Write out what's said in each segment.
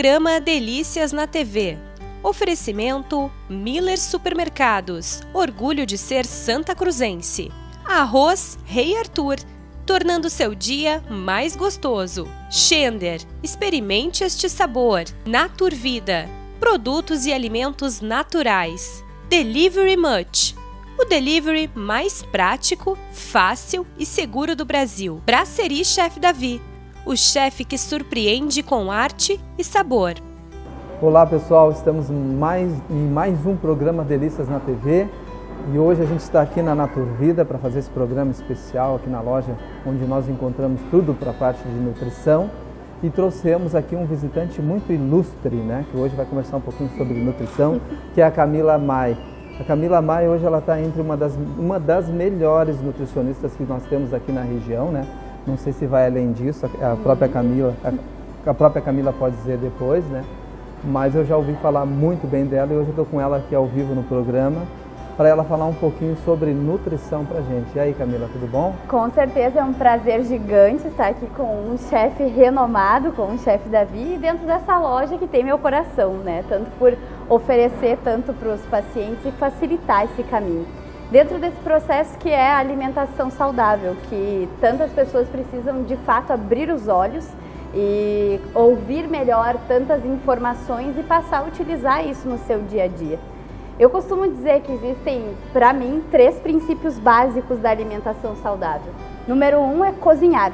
Programa Delícias na TV. Oferecimento Miller Supermercados, orgulho de ser santa cruzense. Arroz Rei Arthur, tornando seu dia mais gostoso. Schender, experimente este sabor. Naturvida, produtos e alimentos naturais. Delivery Much, o delivery mais prático, fácil e seguro do Brasil. Brasserie Chef Davi, o chefe que surpreende com arte e sabor. Olá pessoal, estamos em mais um programa Delícias na TV e hoje a gente está aqui na Naturvida para fazer esse programa especial aqui na loja onde nós encontramos tudo para a parte de nutrição e trouxemos aqui um visitante muito ilustre, né, que hoje vai conversar um pouquinho sobre nutrição, que é a Camila Mai. A Camila Mai hoje ela está entre uma das melhores nutricionistas que nós temos aqui na região, né? Não sei se vai além disso, a própria Camila pode dizer depois, né? Mas eu já ouvi falar muito bem dela e hoje eu estou com ela aqui ao vivo no programa para ela falar um pouquinho sobre nutrição para a gente. E aí, Camila, tudo bom? Com certeza, é um prazer gigante estar aqui com um chefe renomado, com o chefe Davi, e dentro dessa loja que tem meu coração, né? Tanto por oferecer tanto para os pacientes e facilitar esse caminho. Dentro desse processo que é a alimentação saudável, que tantas pessoas precisam de fato abrir os olhos e ouvir melhor tantas informações e passar a utilizar isso no seu dia a dia. Eu costumo dizer que existem, para mim, 3 princípios básicos da alimentação saudável. Número 1 é cozinhar.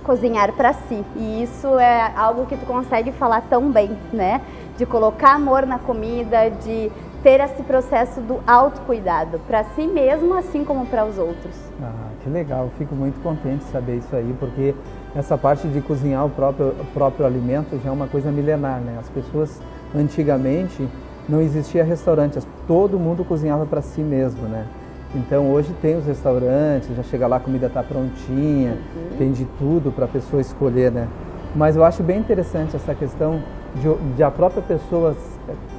Cozinhar para si. E isso é algo que tu consegue falar tão bem, né? De colocar amor na comida, de ter esse processo do autocuidado, para si mesmo, assim como para os outros. Ah, que legal, eu fico muito contente de saber isso aí, porque essa parte de cozinhar o próprio alimento já é uma coisa milenar, né? As pessoas, antigamente, não existia restaurante, todo mundo cozinhava para si mesmo, né? Então hoje tem os restaurantes, já chega lá, a comida está prontinha, tem de tudo para a pessoa escolher, né? Mas eu acho bem interessante essa questão de a própria pessoa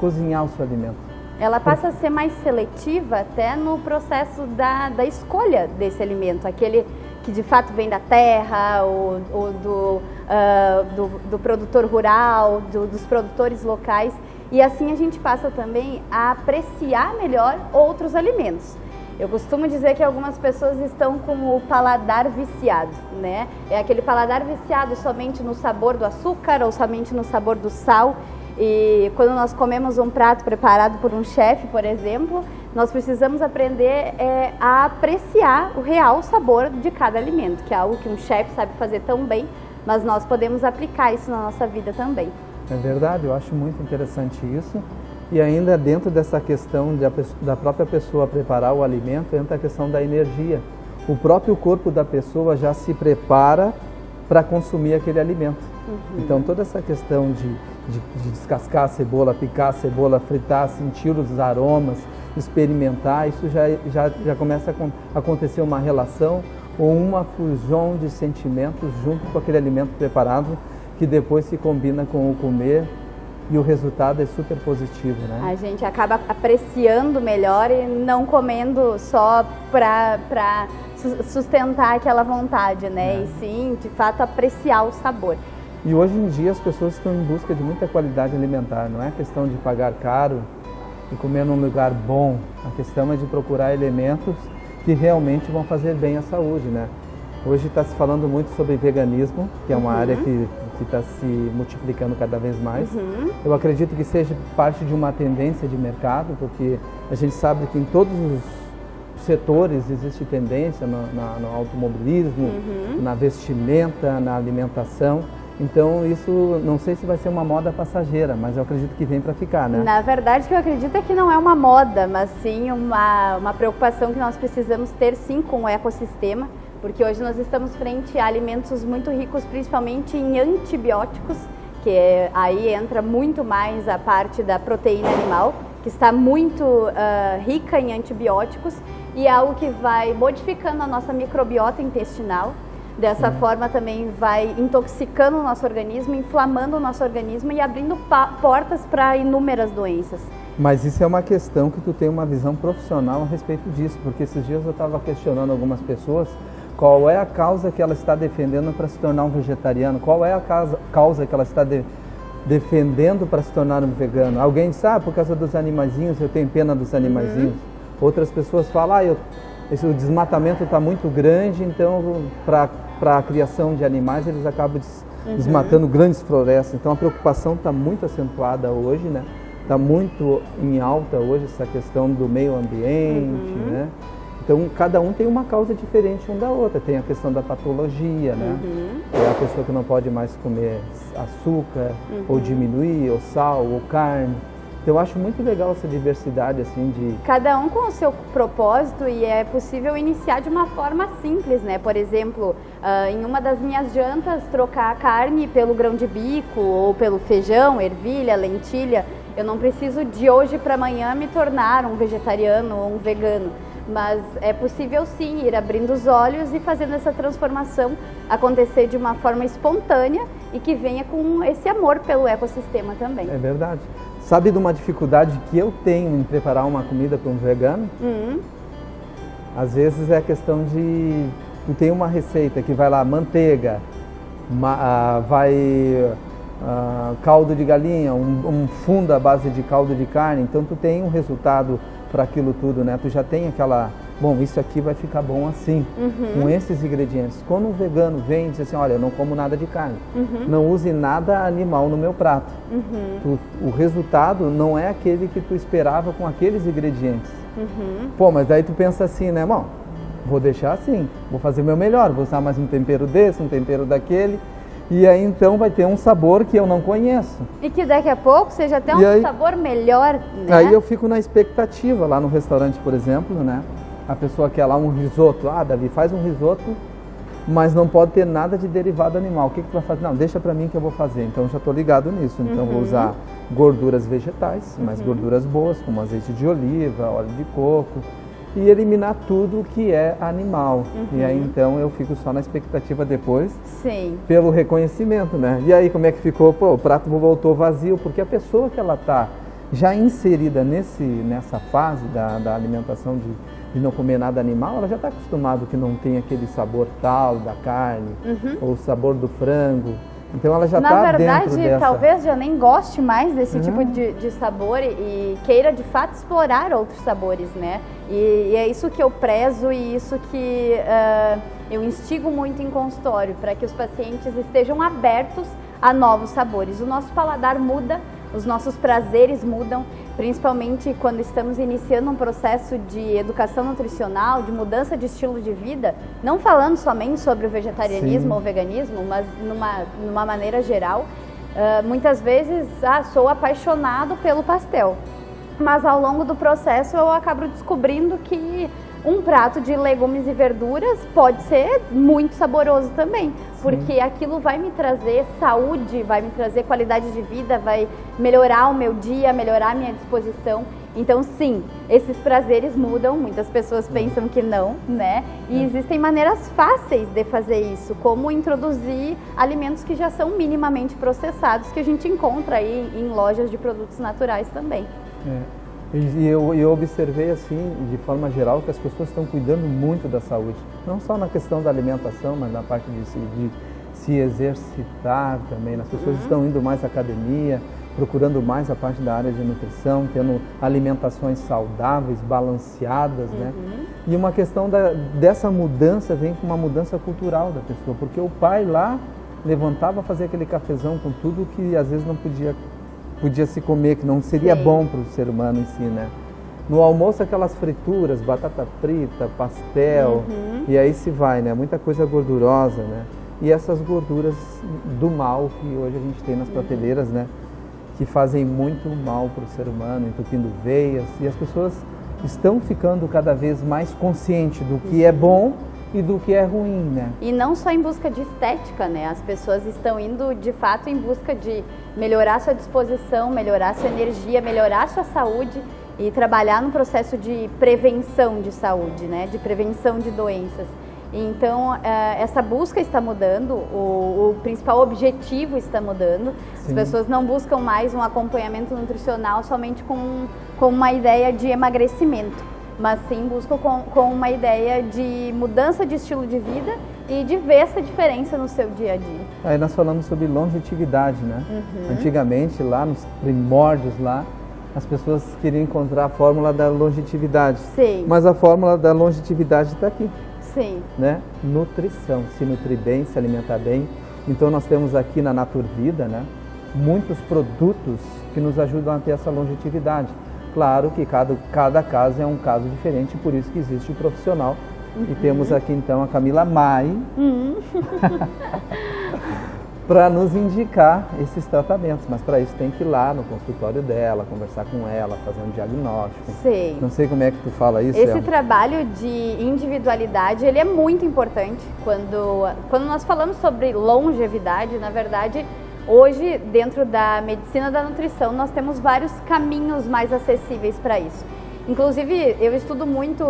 cozinhar o seu alimento. Ela passa a ser mais seletiva até no processo da escolha desse alimento, aquele que de fato vem da terra, ou do produtor rural, dos produtores locais. E assim a gente passa também a apreciar melhor outros alimentos. Eu costumo dizer que algumas pessoas estão com o paladar viciado, né? É aquele paladar viciado somente no sabor do açúcar ou somente no sabor do sal. E quando nós comemos um prato preparado por um chefe, por exemplo, nós precisamos aprender a apreciar o real sabor de cada alimento, que é algo que um chefe sabe fazer tão bem, mas nós podemos aplicar isso na nossa vida também. É verdade, eu acho muito interessante isso. E ainda dentro dessa questão da própria pessoa preparar o alimento, entra a questão da energia. O próprio corpo da pessoa já se prepara para consumir aquele alimento. Então toda essa questão de descascar a cebola, picar a cebola, fritar, sentir os aromas, experimentar, isso já começa a acontecer uma relação ou uma fusão de sentimentos junto com aquele alimento preparado, que depois se combina com o comer e o resultado é super positivo, né? A gente acaba apreciando melhor e não comendo só para sustentar aquela vontade, né? E sim, de fato, apreciar o sabor. E hoje em dia as pessoas estão em busca de muita qualidade alimentar, não é questão de pagar caro e comer num lugar bom, a questão é de procurar elementos que realmente vão fazer bem à saúde, né? Hoje está se falando muito sobre veganismo, que é uma área que está se multiplicando cada vez mais. Eu acredito que seja parte de uma tendência de mercado, porque a gente sabe que em todos os setores existe tendência, no automobilismo, na vestimenta, na alimentação. Então isso não sei se vai ser uma moda passageira, mas eu acredito que vem para ficar, né? Na verdade, o que eu acredito é que não é uma moda, mas sim uma preocupação que nós precisamos ter sim com o ecossistema, porque hoje nós estamos frente a alimentos muito ricos, principalmente em antibióticos, que aí entra muito mais a parte da proteína animal, que está muito rica em antibióticos e é algo que vai modificando a nossa microbiota intestinal. Dessa forma também vai intoxicando o nosso organismo, inflamando o nosso organismo e abrindo portas para inúmeras doenças. Mas isso é uma questão que tu tem uma visão profissional a respeito disso, porque esses dias eu estava questionando algumas pessoas qual é a causa que ela está defendendo para se tornar um vegetariano, qual é a causa que ela está defendendo para se tornar um vegano. Alguém diz, por causa dos animaizinhos, eu tenho pena dos animaizinhos. Outras pessoas falam, o desmatamento está muito grande, então para a criação de animais eles acabam desmatando grandes florestas. Então a preocupação está muito acentuada hoje, né? Está muito em alta hoje essa questão do meio ambiente, né? Então, cada um tem uma causa diferente um da outra. Tem a questão da patologia, né? É a pessoa que não pode mais comer açúcar, ou diminuir, ou sal, ou carne. Então, eu acho muito legal essa diversidade, assim, de... Cada um com o seu propósito, e é possível iniciar de uma forma simples, né? Por exemplo, em uma das minhas jantas, trocar a carne pelo grão de bico, ou pelo feijão, ervilha, lentilha. Eu não preciso de hoje para amanhã me tornar um vegetariano ou um vegano. Mas é possível sim ir abrindo os olhos e fazendo essa transformação acontecer de uma forma espontânea e que venha com esse amor pelo ecossistema também. É verdade. Sabe de uma dificuldade que eu tenho em preparar uma comida para um vegano? Às vezes é a questão de... Tem uma receita que vai lá, manteiga, caldo de galinha, um fundo à base de caldo de carne, então tu tem um resultado para aquilo tudo, né? Tu já tem aquela, bom, isso aqui vai ficar bom assim, com esses ingredientes. Quando um vegano vem e diz assim, olha, eu não como nada de carne, não use nada animal no meu prato. O resultado não é aquele que tu esperava com aqueles ingredientes. Pô, mas daí tu pensa assim, né, bom, vou deixar assim, vou fazer o meu melhor, vou usar mais um tempero desse, um tempero daquele. E aí então vai ter um sabor que eu não conheço. E que daqui a pouco seja até um sabor melhor, né? Aí eu fico na expectativa lá no restaurante, por exemplo, né? A pessoa quer lá um risoto. Davi, faz um risoto, mas não pode ter nada de derivado animal. O que tu vai fazer? Não, deixa pra mim que eu vou fazer. Então eu já tô ligado nisso. Então vou usar gorduras vegetais, mas gorduras boas, como azeite de oliva, óleo de coco. E eliminar tudo que é animal. E aí então eu fico só na expectativa depois, pelo reconhecimento, né? E aí como é que ficou? Pô, o prato voltou vazio, porque a pessoa que ela está já inserida nessa fase da alimentação de não comer nada animal, ela já está acostumada que não tem aquele sabor tal da carne, ou o sabor do frango. Então ela já está dentro dessa... Na verdade, talvez já nem goste mais desse tipo de sabor e queira de fato explorar outros sabores, né? E é isso que eu prezo e isso que eu instigo muito em consultório, para que os pacientes estejam abertos a novos sabores. O nosso paladar muda, os nossos prazeres mudam, principalmente quando estamos iniciando um processo de educação nutricional, de mudança de estilo de vida, não falando somente sobre o vegetarianismo ou veganismo, mas numa maneira geral. Muitas vezes, sou apaixonado pelo pastel, mas ao longo do processo eu acabo descobrindo que um prato de legumes e verduras pode ser muito saboroso também, porque aquilo vai me trazer saúde, vai me trazer qualidade de vida, vai melhorar o meu dia, melhorar a minha disposição. Então sim, esses prazeres mudam, muitas pessoas pensam que não, né? E existem maneiras fáceis de fazer isso, como introduzir alimentos que já são minimamente processados, que a gente encontra aí em lojas de produtos naturais também. E eu observei assim, de forma geral, que as pessoas estão cuidando muito da saúde. Não só na questão da alimentação, mas na parte de se exercitar também. As pessoas estão indo mais à academia, procurando mais a parte da área de nutrição, tendo alimentações saudáveis, balanceadas, né? E uma questão dessa mudança vem com uma mudança cultural da pessoa, porque o pai lá levantava a fazer aquele cafezão com tudo que às vezes não podia se comer, que não seria bom para o ser humano em si, né? No almoço aquelas frituras, batata frita, pastel, e aí se vai, né? Muita coisa gordurosa, né? E essas gorduras do mal que hoje a gente tem nas prateleiras, né? Que fazem muito mal para o ser humano, entupindo veias, e as pessoas estão ficando cada vez mais conscientes do que é bom e do que é ruim, né? E não só em busca de estética, né? As pessoas estão indo de fato em busca de melhorar sua disposição, melhorar sua energia, melhorar sua saúde e trabalhar no processo de prevenção de saúde, né? De prevenção de doenças. Então, essa busca está mudando, o principal objetivo está mudando. As pessoas não buscam mais um acompanhamento nutricional somente com uma ideia de emagrecimento, mas sim buscam com uma ideia de mudança de estilo de vida e de ver essa diferença no seu dia a dia. Aí nós falamos sobre longevidade, né? Antigamente, lá nos primórdios lá, as pessoas queriam encontrar a fórmula da longevidade. Sim. Mas a fórmula da longevidade está aqui. Sim. Né? Nutrição, se nutrir bem, se alimentar bem. Então nós temos aqui na Naturvida, né, muitos produtos que nos ajudam a ter essa longevidade. Claro que cada caso é um caso diferente, por isso que existe o profissional. E temos aqui então a Camila Mai para nos indicar esses tratamentos. Mas para isso tem que ir lá no consultório dela, conversar com ela, fazer um diagnóstico. Sim. Não sei como é que tu fala isso. Esse trabalho de individualidade, ele é muito importante. Quando nós falamos sobre longevidade, na verdade, hoje, dentro da medicina da nutrição, nós temos vários caminhos mais acessíveis para isso. Inclusive, eu estudo muito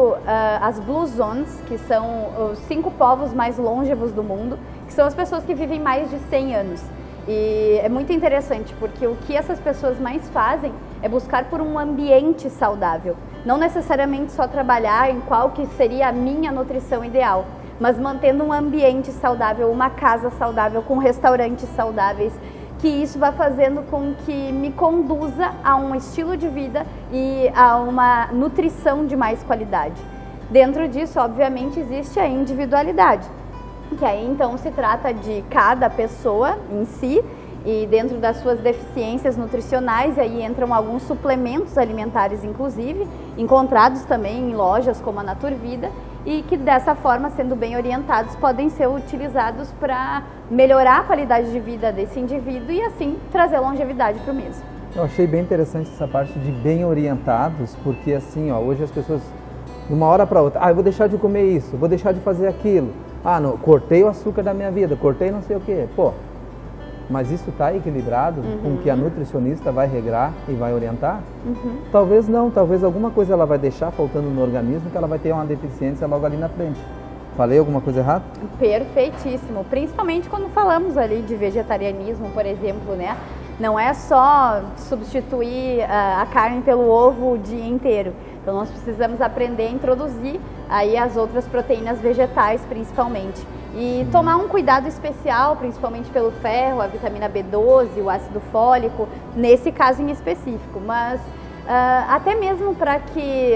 as Blue Zones, que são os 5 povos mais longevos do mundo, que são as pessoas que vivem mais de 100 anos. E é muito interessante, porque o que essas pessoas mais fazem é buscar por um ambiente saudável. Não necessariamente só trabalhar em qual que seria a minha nutrição ideal, mas mantendo um ambiente saudável, uma casa saudável, com restaurantes saudáveis, que isso vai fazendo com que me conduza a um estilo de vida e a uma nutrição de mais qualidade. Dentro disso, obviamente, existe a individualidade, que aí então se trata de cada pessoa em si e dentro das suas deficiências nutricionais, aí entram alguns suplementos alimentares, inclusive, encontrados também em lojas como a Naturvida, e que dessa forma, sendo bem orientados, podem ser utilizados para melhorar a qualidade de vida desse indivíduo e assim trazer longevidade para o mesmo. Eu achei bem interessante essa parte de bem orientados, porque assim, ó, hoje as pessoas, de uma hora para outra, eu vou deixar de comer isso, vou deixar de fazer aquilo, não, cortei o açúcar da minha vida, cortei não sei o quê, mas isso está equilibrado com o que a nutricionista vai regrar e vai orientar? Talvez não, talvez alguma coisa ela vai deixar faltando no organismo que ela vai ter uma deficiência logo ali na frente. Falei alguma coisa errada? Perfeitíssimo, principalmente quando falamos ali de vegetarianismo, por exemplo, né? Não é só substituir a carne pelo ovo o dia inteiro. Então nós precisamos aprender a introduzir aí as outras proteínas vegetais, principalmente. E tomar um cuidado especial, principalmente pelo ferro, a vitamina B12, o ácido fólico, nesse caso em específico. Mas até mesmo para que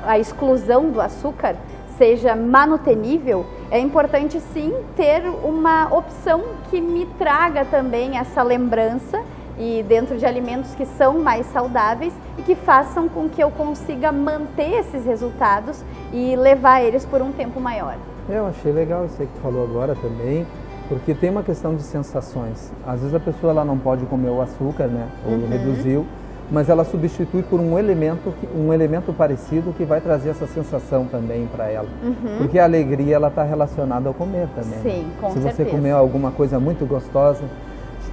a exclusão do açúcar seja manutenível, é importante sim ter uma opção que me traga também essa lembrança e dentro de alimentos que são mais saudáveis e que façam com que eu consiga manter esses resultados e levar eles por um tempo maior. Eu achei legal isso aí que tu falou agora também, porque tem uma questão de sensações. Às vezes a pessoa ela não pode comer o açúcar, né, ou reduziu, mas ela substitui por um elemento parecido que vai trazer essa sensação também para ela. Porque a alegria ela está relacionada ao comer também. Sim, com certeza. Se você comer alguma coisa muito gostosa,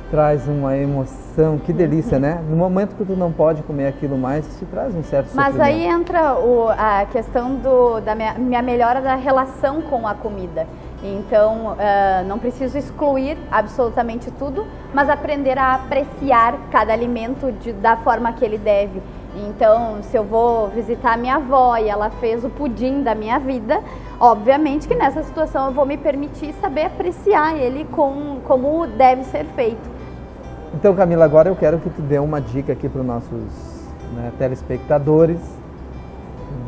traz uma emoção, que delícia, né? No momento que tu não pode comer aquilo mais, te traz um certo sofrimento. Mas aí entra a questão da minha melhora da relação com a comida. Então, não preciso excluir absolutamente tudo, mas aprender a apreciar cada alimento da forma que ele deve. Então, se eu vou visitar a minha avó e ela fez o pudim da minha vida, obviamente que nessa situação eu vou me permitir saber apreciar ele como deve ser feito. Então, Camila, agora eu quero que tu dê uma dica aqui para os nossos telespectadores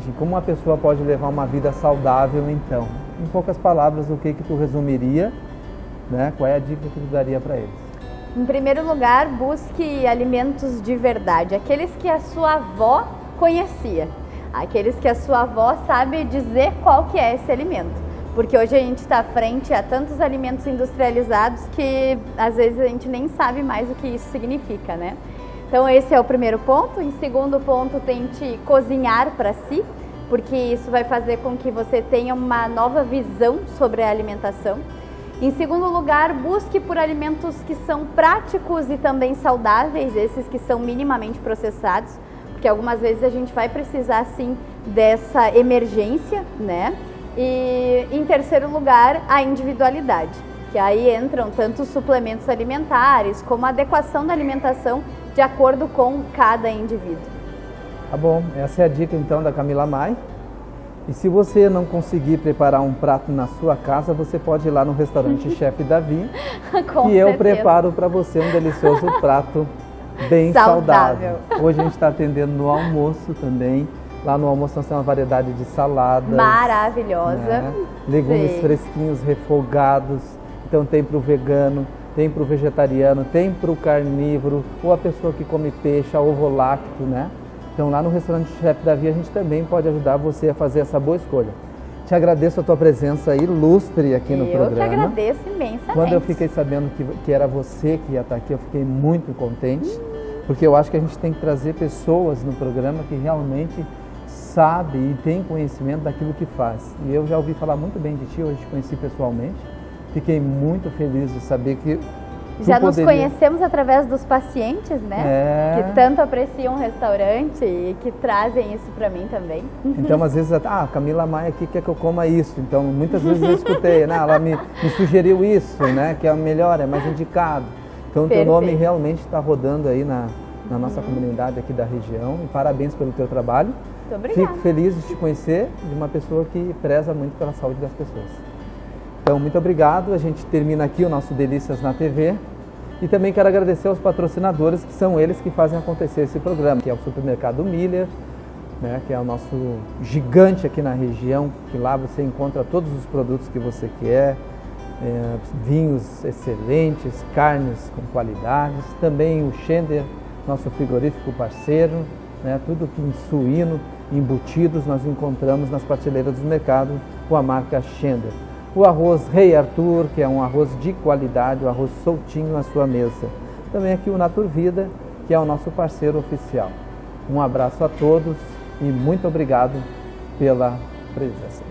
de como uma pessoa pode levar uma vida saudável, então. Em poucas palavras, o que tu resumiria, né? Qual é a dica que tu daria para eles? Em primeiro lugar, busque alimentos de verdade, aqueles que a sua avó conhecia, aqueles que a sua avó sabe dizer qual que é esse alimento. Porque hoje a gente está frente a tantos alimentos industrializados que às vezes a gente nem sabe mais o que isso significa, né? Então esse é o primeiro ponto. Em segundo ponto, tente cozinhar para si, porque isso vai fazer com que você tenha uma nova visão sobre a alimentação. Em segundo lugar, busque por alimentos que são práticos e também saudáveis, esses que são minimamente processados, porque algumas vezes a gente vai precisar sim dessa emergência, né? E em terceiro lugar, a individualidade, que aí entram tanto os suplementos alimentares como a adequação da alimentação de acordo com cada indivíduo. Tá bom, essa é a dica então da Camila Mai. E se você não conseguir preparar um prato na sua casa, você pode ir lá no restaurante Chef Davi, que eu preparo para você um delicioso prato bem saudável. Hoje a gente está atendendo no almoço também. Lá no almoço nós temos uma variedade de saladas. Maravilhosa. Né? Legumes fresquinhos, refogados. Então tem para o vegano, tem para o vegetariano, tem para o carnívoro, ou a pessoa que come peixe, ovo-lacto, né? Então lá no restaurante Chef Davi a gente também pode ajudar você a fazer essa boa escolha. Te agradeço a tua presença ilustre aqui no programa. Eu que agradeço imensamente. Quando eu fiquei sabendo que era você que ia estar aqui, eu fiquei muito contente, porque eu acho que a gente tem que trazer pessoas no programa que realmente sabe e tem conhecimento daquilo que faz. E eu já ouvi falar muito bem de ti, hoje te conheci pessoalmente. Fiquei muito feliz de saber que já nos conhecemos através dos pacientes, né? Que tanto apreciam o restaurante e que trazem isso para mim também. Então, às vezes, a Camila Maia aqui quer que eu coma isso. Então, muitas vezes eu escutei, né? Ela me sugeriu isso, né? Que é o melhor, é mais indicado. Então, o teu nome realmente está rodando aí na nossa comunidade aqui da região. E parabéns pelo teu trabalho. Muito obrigada. Fico feliz de te conhecer, de uma pessoa que preza muito pela saúde das pessoas. Então, muito obrigado. A gente termina aqui o nosso Delícias na TV. E também quero agradecer aos patrocinadores, que são eles que fazem acontecer esse programa, que é o Supermercado Miller, né, que é o nosso gigante aqui na região, que lá você encontra todos os produtos que você quer, vinhos excelentes, carnes com qualidades. Também o Schender, nosso frigorífico parceiro, né, tudo que em suíno, embutidos, nós encontramos nas prateleiras do mercado com a marca Schender. O arroz Rei Arthur, que é um arroz de qualidade, o arroz soltinho na sua mesa. Também aqui o Naturvida, que é o nosso parceiro oficial. Um abraço a todos e muito obrigado pela presença.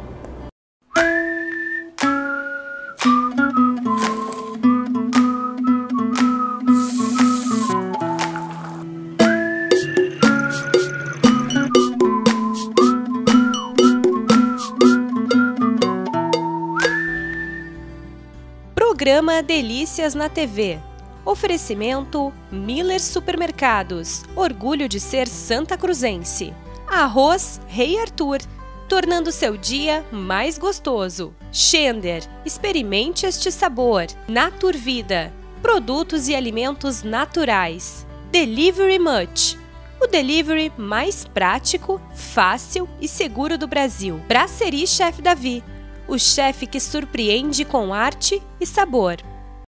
Programa Delícias na TV. Oferecimento Miller Supermercados. Orgulho de ser santacruzense. Arroz Rei Arthur. Tornando seu dia mais gostoso. Schender. Experimente este sabor. Naturvida. Produtos e alimentos naturais. Delivery Much. O delivery mais prático, fácil e seguro do Brasil. Brasserie Chef Davi. O chefe que surpreende com arte e sabor.